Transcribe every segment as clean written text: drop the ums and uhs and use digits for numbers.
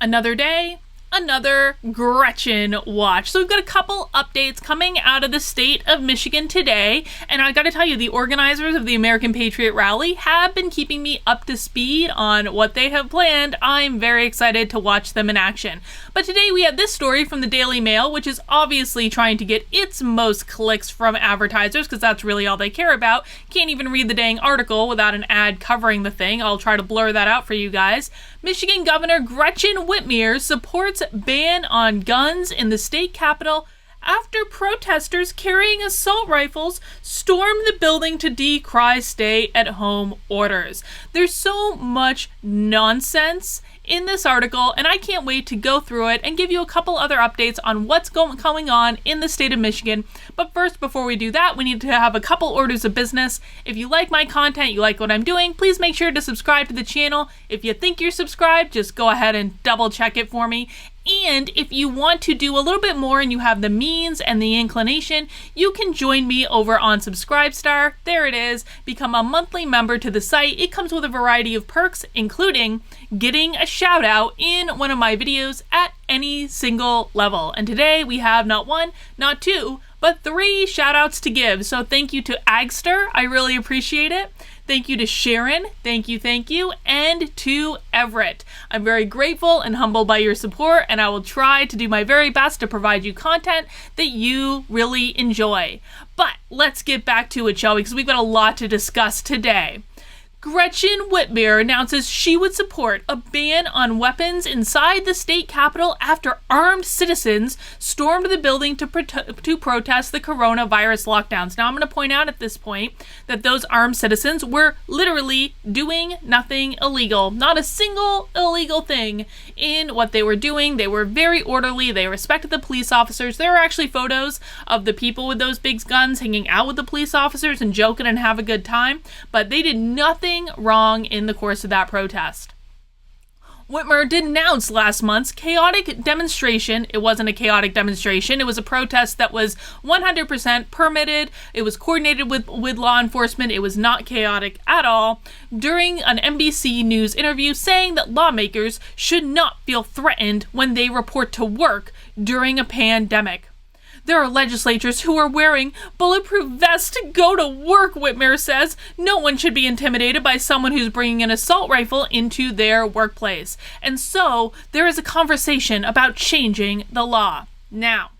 Another day, another Gretchen watch. So we've got a couple updates coming out of the state of Michigan today, and I gotta tell you, the organizers of the American Patriot Rally have been keeping me up to speed on what they have planned. I'm very excited to watch them in action. But today we have this story from the Daily Mail, which is obviously trying to get its most clicks from advertisers, because that's really all they care about. Can't even read the dang article without an ad covering the thing. I'll try to blur that out for you guys. Michigan Governor Gretchen Whitmer supports ban on guns in the state capitol after protesters carrying assault rifles stormed the building to decry stay-at-home orders. There's so much nonsense in this article, and I can't wait to go through it and give you a couple other updates on what's going on in the state of Michigan. But first, before we do that, we need to have a couple orders of business. If you like my content, you like what I'm doing, please make sure to subscribe to the channel. If you think you're subscribed, just go ahead and double check it for me. And if you want to do a little bit more and you have the means and the inclination, you can join me over on Subscribestar. There it is. Become a monthly member to the site. It comes with a variety of perks, including getting a shout out in one of my videos at any single level. And today we have not one, not two, but 3 shout outs to give. So thank you to Agster. I really appreciate it. Thank you to Sharon, thank you, and to Everett. I'm very grateful and humbled by your support, and I will try to do my very best to provide you content that you really enjoy. But let's get back to it, shall we? Because we've got a lot to discuss today. Gretchen Whitmer announces she would support a ban on weapons inside the state capitol after armed citizens stormed the building to protest the coronavirus lockdowns. Now, I'm going to point out at this point that those armed citizens were literally doing nothing illegal. Not a single illegal thing in what they were doing. They were very orderly. They respected the police officers. There are actually photos of the people with those big guns hanging out with the police officers and joking and have a good time, but they did nothing wrong in the course of that protest. Whitmer denounced last month's chaotic demonstration. It wasn't a chaotic demonstration. It was a protest that was 100% permitted. It was coordinated with law enforcement. It was not chaotic at all. During an NBC News interview, saying that lawmakers should not feel threatened when they report to work during a pandemic. There are legislators who are wearing bulletproof vests to go to work, Whitmer says. No one should be intimidated by someone who's bringing an assault rifle into their workplace. And so, there is a conversation about changing the law. Now,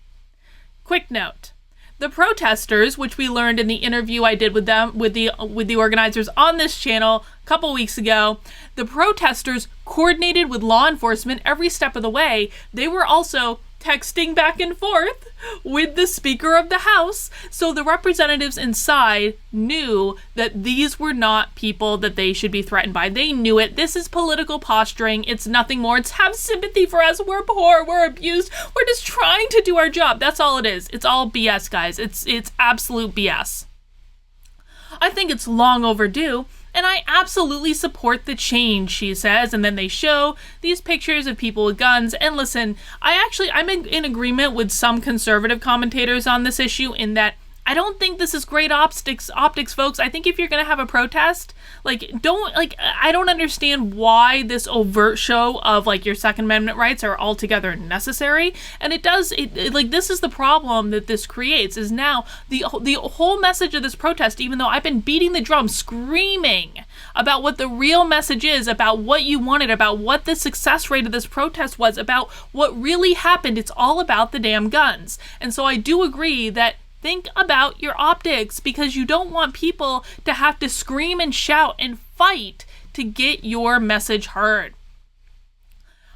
quick note. The protesters, which we learned in the interview I did with them, with the organizers on this channel a couple weeks ago, the protesters coordinated with law enforcement every step of the way. They were also texting back and forth with the Speaker of the House, so the representatives inside knew that these were not people that they should be threatened by. They knew it. This is political posturing. It's nothing more. It's have sympathy for us. We're poor. We're abused. We're just trying to do our job. That's all it is. It's all BS, guys. It's absolute BS. I think it's long overdue, and I absolutely support the change, she says. And then they show these pictures of people with guns. And listen, I'm in agreement with some conservative commentators on this issue in that I don't think this is great optics, folks. I think if you're going to have a protest, I don't understand why this overt show of, your Second Amendment rights are altogether necessary. And this is the problem that this creates, is now the whole message of this protest, even though I've been beating the drum, screaming about what the real message is, about what you wanted, about what the success rate of this protest was, about what really happened. It's all about the damn guns. And so I do agree that think about your optics, because you don't want people to have to scream and shout and fight to get your message heard.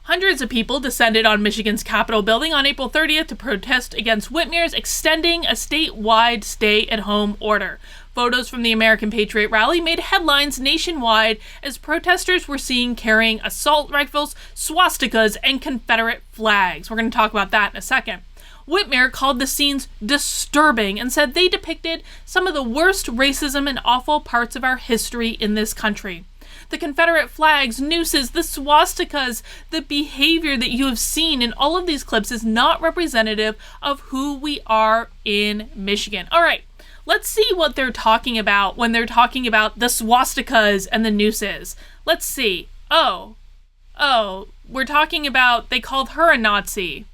Hundreds of people descended on Michigan's Capitol building on April 30th to protest against Whitmer's extending a statewide stay-at-home order. Photos from the American Patriot Rally made headlines nationwide as protesters were seen carrying assault rifles, swastikas, and Confederate flags. We're going to talk about that in a second. Whitmer called the scenes disturbing and said they depicted some of the worst racism and awful parts of our history in this country. The Confederate flags, nooses, the swastikas, the behavior that you have seen in all of these clips is not representative of who we are in Michigan. All right, let's see what they're talking about when they're talking about the swastikas and the nooses. Let's see. Oh, Oh, we're talking about they called her a Nazi.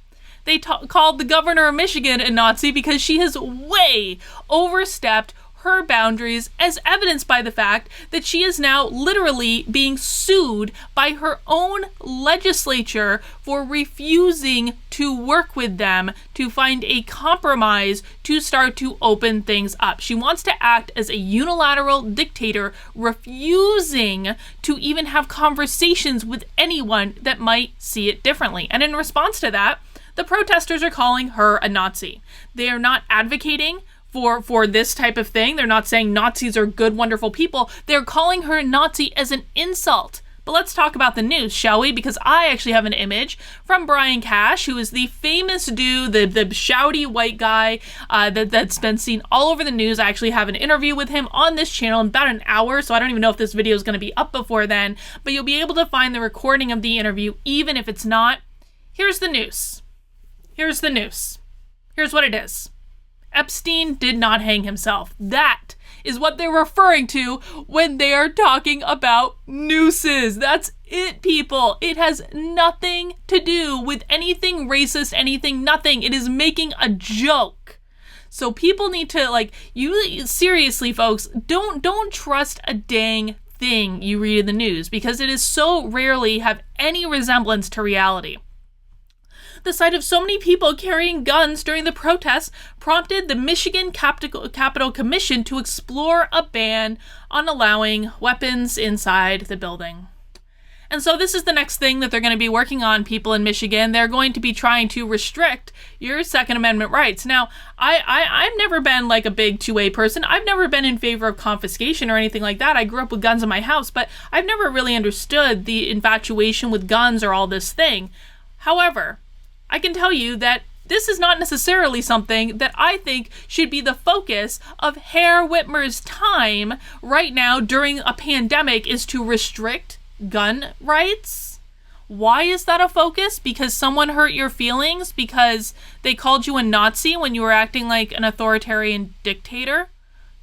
They called the governor of Michigan a Nazi because she has way overstepped her boundaries, as evidenced by the fact that she is now literally being sued by her own legislature for refusing to work with them to find a compromise to start to open things up. She wants to act as a unilateral dictator, refusing to even have conversations with anyone that might see it differently. And in response to that, the protesters are calling her a Nazi. They are not advocating for this type of thing. They're not saying Nazis are good, wonderful people. They're calling her a Nazi as an insult. But let's talk about the news, shall we? Because I actually have an image from Brian Cash, who is the famous dude, the shouty white guy that's been seen all over the news. I actually have an interview with him on this channel in about an hour, so I don't even know if this video is going to be up before then. But you'll be able to find the recording of the interview, even if it's not. Here's the news. Here's the news. Here's what it is. Epstein did not hang himself. That is what they're referring to when they are talking about nooses. That's it, people. It has nothing to do with anything racist, anything, nothing. It is making a joke. So people need to, you seriously, folks, don't trust a dang thing you read in the news, because it is so rarely have any resemblance to reality. The sight of so many people carrying guns during the protests prompted the Michigan Capitol Commission to explore a ban on allowing weapons inside the building. And so this is the next thing that they're going to be working on, people in Michigan. They're going to be trying to restrict your Second Amendment rights. Now, I've never been like a big 2A person. I've never been in favor of confiscation or anything like that. I grew up with guns in my house, but I've never really understood the infatuation with guns or all this thing. However, I can tell you that this is not necessarily something that I think should be the focus of Herr Whitmer's time right now during a pandemic, is to restrict gun rights. Why is that a focus? Because someone hurt your feelings? Because they called you a Nazi when you were acting like an authoritarian dictator?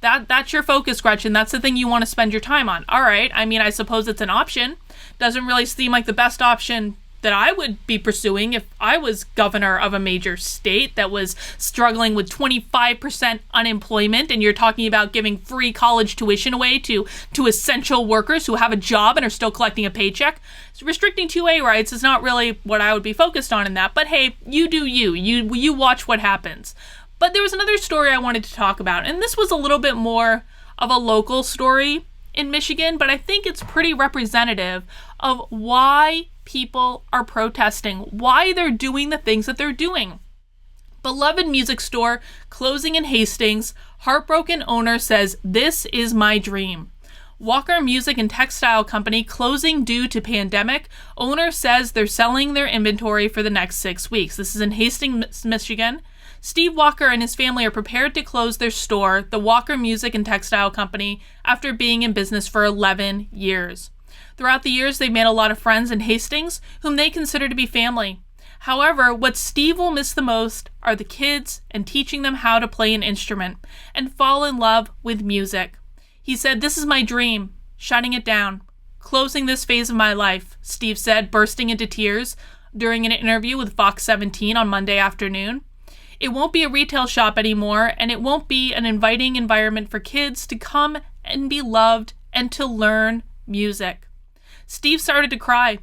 That's your focus, Gretchen. That's the thing you want to spend your time on. All right. I mean, I suppose it's an option. Doesn't really seem like the best option that I would be pursuing if I was governor of a major state that was struggling with 25% unemployment, and you're talking about giving free college tuition away to essential workers who have a job and are still collecting a paycheck. So restricting 2A rights is not really what I would be focused on in that, but hey, you do you. You watch what happens. But there was another story I wanted to talk about, and this was a little bit more of a local story in Michigan, but I think it's pretty representative of why people are protesting, why they're doing the things that they're doing. Beloved music store closing in Hastings. Heartbroken owner says, "This is my dream." Walker Music and Textile Company closing due to pandemic. Owner says they're selling their inventory for the next 6 weeks. This is in Hastings, Michigan. Steve Walker and his family are prepared to close their store, the Walker Music and Textile Company, after being in business for 11 years. Throughout the years, they've made a lot of friends in Hastings, whom they consider to be family. However, what Steve will miss the most are the kids and teaching them how to play an instrument and fall in love with music. He said, "This is my dream, shutting it down, closing this phase of my life," Steve said, bursting into tears during an interview with Fox 17 on Monday afternoon. "It won't be a retail shop anymore, and it won't be an inviting environment for kids to come and be loved and to learn music." Steve started to cry.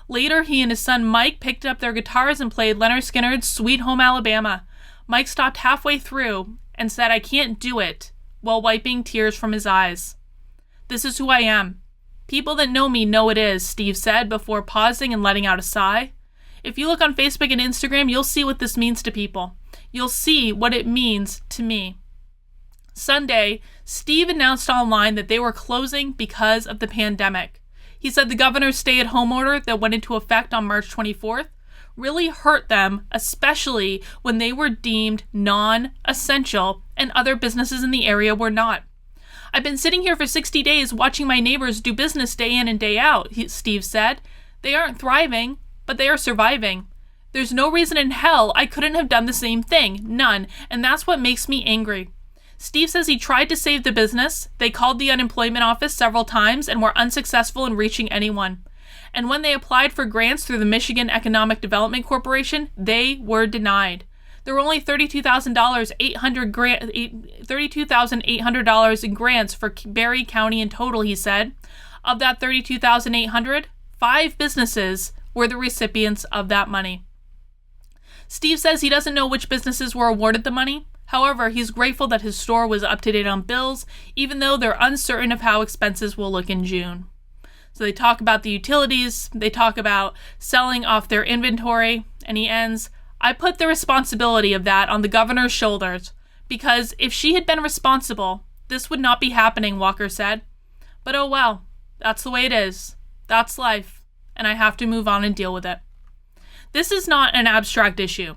Later, he and his son Mike picked up their guitars and played Leonard Skinner's Sweet Home Alabama. Mike stopped halfway through and said, "I can't do it," while wiping tears from his eyes. "This is who I am. People that know me know it is," Steve said before pausing and letting out a sigh. "If you look on Facebook and Instagram, you'll see what this means to people. You'll see what it means to me." Sunday, Steve announced online that they were closing because of the pandemic. He said the governor's stay-at-home order that went into effect on March 24th really hurt them, especially when they were deemed non-essential and other businesses in the area were not. "I've been sitting here for 60 days watching my neighbors do business day in and day out," Steve said. "They aren't thriving, but they are surviving. There's no reason in hell I couldn't have done the same thing. None. And that's what makes me angry." Steve says he tried to save the business. They called the unemployment office several times and were unsuccessful in reaching anyone. And when they applied for grants through the Michigan Economic Development Corporation, they were denied. There were only $32,800 in grants for Barry County in total, he said. Of that $32,800, 5 businesses were the recipients of that money. Steve says he doesn't know which businesses were awarded the money. However, he's grateful that his store was up to date on bills, even though they're uncertain of how expenses will look in June. So they talk about the utilities, they talk about selling off their inventory, and he ends, I put the responsibility of that on the governor's shoulders, because if she had been responsible, this would not be happening, Walker said. But oh well, that's the way it is. That's life, and I have to move on and deal with it. This is not an abstract issue.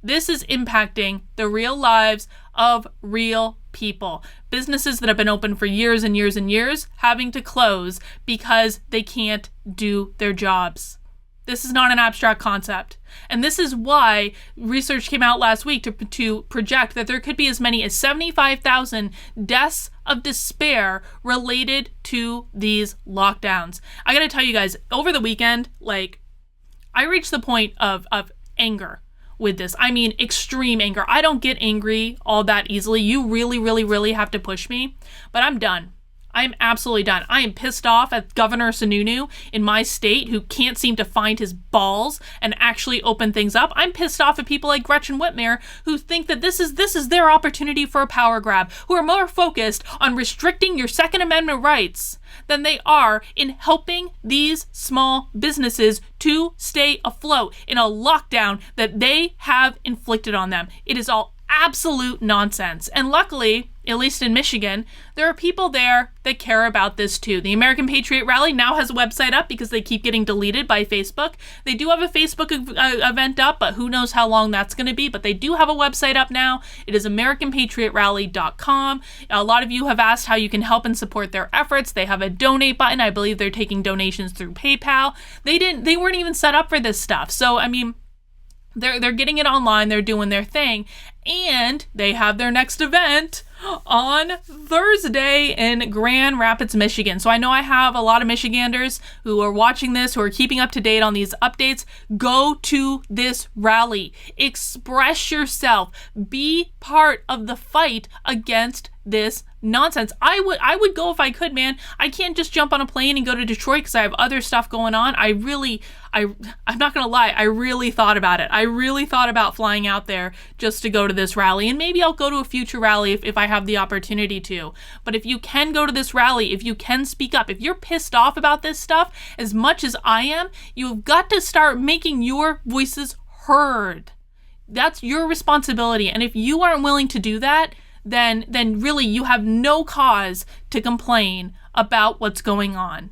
This is impacting the real lives of real people. Businesses that have been open for years and years and years having to close because they can't do their jobs. This is not an abstract concept. And this is why research came out last week to project that there could be as many as 75,000 deaths of despair related to these lockdowns. I gotta tell you guys, over the weekend, I reached the point of anger with this. I mean, extreme anger. I don't get angry all that easily. You really, really, really have to push me. But I'm done. I'm absolutely done. I am pissed off at Governor Sununu in my state who can't seem to find his balls and actually open things up. I'm pissed off at people like Gretchen Whitmer who think that this is their opportunity for a power grab, who are more focused on restricting your Second Amendment rights than they are in helping these small businesses to stay afloat in a lockdown that they have inflicted on them. It is all absolute nonsense. And luckily, at least in Michigan, there are people there that care about this too. The American Patriot Rally now has a website up because they keep getting deleted by Facebook. They do have a Facebook event up, but who knows how long that's going to be. But they do have a website up now. It is AmericanPatriotRally.com. A lot of you have asked how you can help and support their efforts. They have a donate button. I believe they're taking donations through PayPal. They weren't even set up for this stuff. So, I mean, they're getting it online. They're doing their thing. And they have their next event on Thursday in Grand Rapids, Michigan. So I know I have a lot of Michiganders who are watching this, who are keeping up to date on these updates. Go to this rally. Express yourself. Be part of the fight against this nonsense. I would go if I could, man. I can't just jump on a plane and go to Detroit because I have other stuff going on. I'm not gonna lie, I really thought about it. I really thought about flying out there just to go to this rally, and maybe I'll go to a future rally if I have the opportunity to. But if you can go to this rally, if you can speak up, if you're pissed off about this stuff as much as I am, you've got to start making your voices heard. That's your responsibility. And if you aren't willing to do that, then really you have no cause to complain about what's going on.